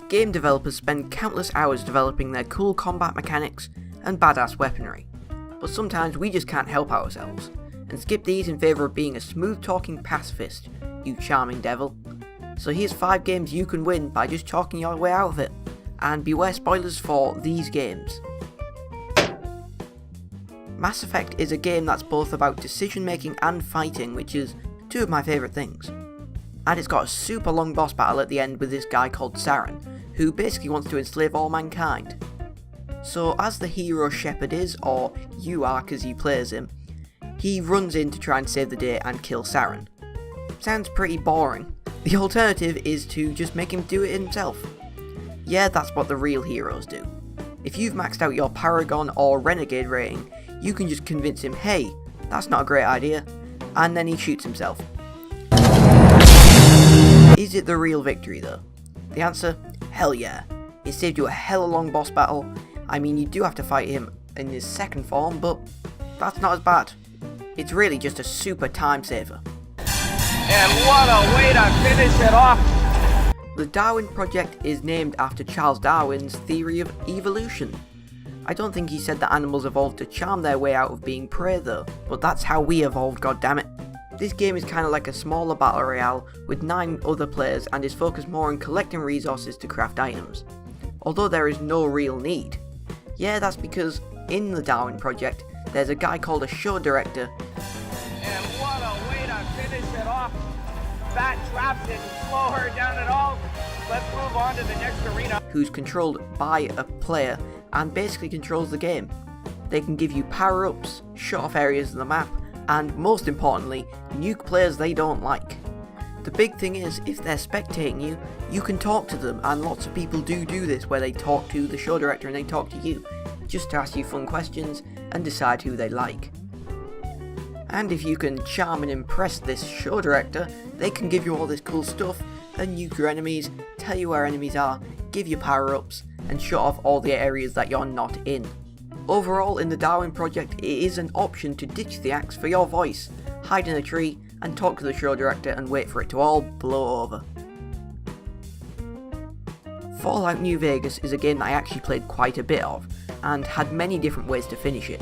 Game developers spend countless hours developing their cool combat mechanics and badass weaponry, but sometimes we just can't help ourselves, and skip these in favour of being a smooth talking pacifist, you charming devil. So here's 5 games you can win by just talking your way out of it, and beware spoilers for these games. Mass Effect is a game that's both about decision making and fighting, which is 2 of my favourite things. And it's got a super long boss battle at the end with this guy called Saren, who basically wants to enslave all mankind. So as the hero Shepard is, or you are cause you play as him, he runs in to try and save the day and kill Saren. Sounds pretty boring. The alternative is to just make him do it himself. Yeah, that's what the real heroes do. If you've maxed out your Paragon or Renegade rating, you can just convince him, hey, that's not a great idea, and then he shoots himself. Is it the real victory though? The answer? Hell yeah. It saved you a hella long boss battle. I mean, you do have to fight him in his second form, but that's not as bad. It's really just a super time saver. And what a way to finish it off! The Darwin Project is named after Charles Darwin's theory of evolution. I don't think he said that animals evolved to charm their way out of being prey though, but that's how we evolved, goddammit. This game is kinda like a smaller battle royale with 9 other players and is focused more on collecting resources to craft items. Although there is no real need. Yeah, that's because in the Darwin Project, there's a guy called a show director. And what a way to finish it off! That trap didn't slow her down at all. Let's move on to the next arena. Who's controlled by a player and basically controls the game. They can give you power-ups, shut off areas of the map, and most importantly, nuke players they don't like. The big thing is, if they're spectating you, you can talk to them, and lots of people do this where they talk to the show director and they talk to you, just to ask you fun questions and decide who they like. And if you can charm and impress this show director, they can give you all this cool stuff, and nuke your enemies, tell you where enemies are, give you power-ups, and shut off all the areas that you're not in. Overall, in the Darwin Project, it is an option to ditch the axe for your voice, hide in a tree, and talk to the show director and wait for it to all blow over. Fallout New Vegas is a game that I actually played quite a bit of, and had many different ways to finish it.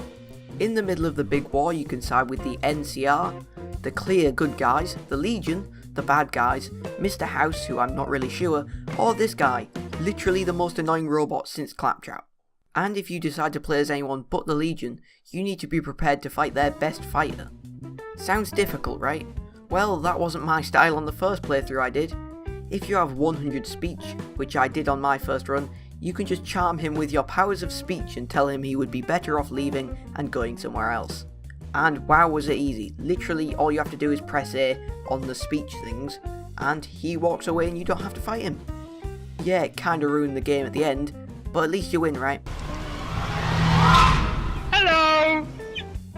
In the middle of the big war, you can side with the NCR, the clear good guys, the Legion, the bad guys, Mr. House, who I'm not really sure, or this guy, literally the most annoying robot since Claptrap. And if you decide to play as anyone but the Legion, you need to be prepared to fight their best fighter. Sounds difficult, right? Well, that wasn't my style on the first playthrough I did. If you have 100 speech, which I did on my first run, you can just charm him with your powers of speech and tell him he would be better off leaving and going somewhere else. And wow, was it easy. Literally all you have to do is press A on the speech things, and he walks away and you don't have to fight him. Yeah, it kinda ruined the game at the end, but at least you win, right? Hello!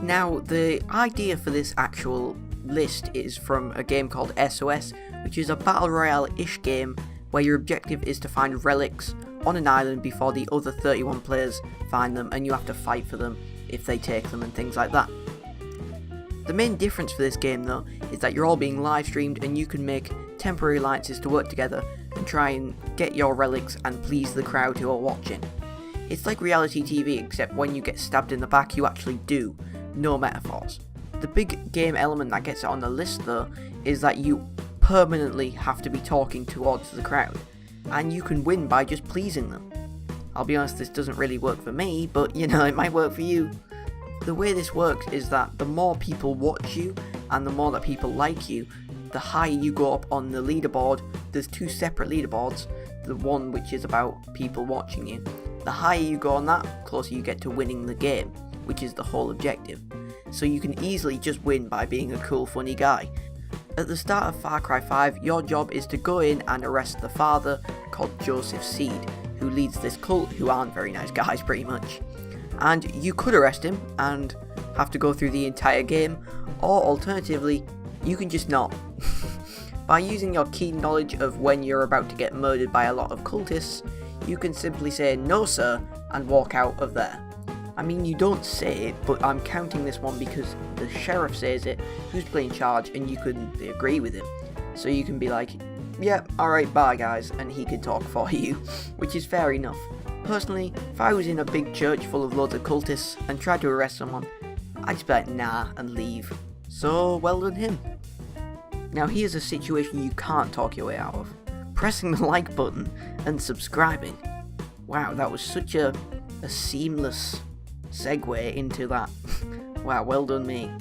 Now, the idea for this actual list is from a game called SOS, which is a battle royale-ish game where your objective is to find relics on an island before the other 31 players find them, and you have to fight for them if they take them and things like that. The main difference for this game though is that you're all being live streamed and you can make temporary alliances to work together and try and get your relics and please the crowd who are watching. It's like reality TV, except when you get stabbed in the back you actually do, no metaphors. The big game element that gets it on the list though is that you permanently have to be talking towards the crowd, and you can win by just pleasing them. I'll be honest, this doesn't really work for me, but you know, it might work for you. The way this works is that the more people watch you and the more that people like you, the higher you go up on the leaderboard. There's 2 separate leaderboards, the one which is about people watching you. The higher you go on that, closer you get to winning the game, which is the whole objective. So you can easily just win by being a cool funny guy. At the start of Far Cry 5, your job is to go in and arrest the father, called Joseph Seed, who leads this cult who aren't very nice guys pretty much. And you could arrest him and have to go through the entire game, or alternatively, you can just not. By using your keen knowledge of when you're about to get murdered by a lot of cultists, you can simply say no sir and walk out of there. I mean, you don't say it, but I'm counting this one because the sheriff says it, who's playing charge, and you can agree with him. So you can be like, yeah, alright, bye guys, and he could talk for you, which is fair enough. Personally, if I was in a big church full of loads of cultists and tried to arrest someone, I'd just be like, nah, and leave. So, well done him. Now here's a situation you can't talk your way out of. Pressing the like button and subscribing. Wow, that was such a seamless segue into that. Wow, well done me.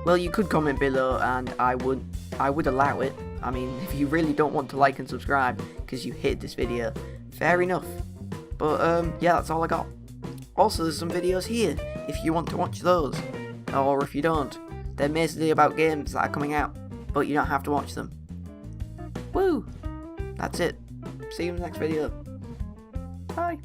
Well, you could comment below and I would allow it. I mean, if you really don't want to like and subscribe because you hate this video, fair enough. But yeah, that's all I got. Also, there's some videos here if you want to watch those. Or if you don't, they're basically about games that are coming out, but you don't have to watch them. Woo! That's it. See you in the next video. Bye.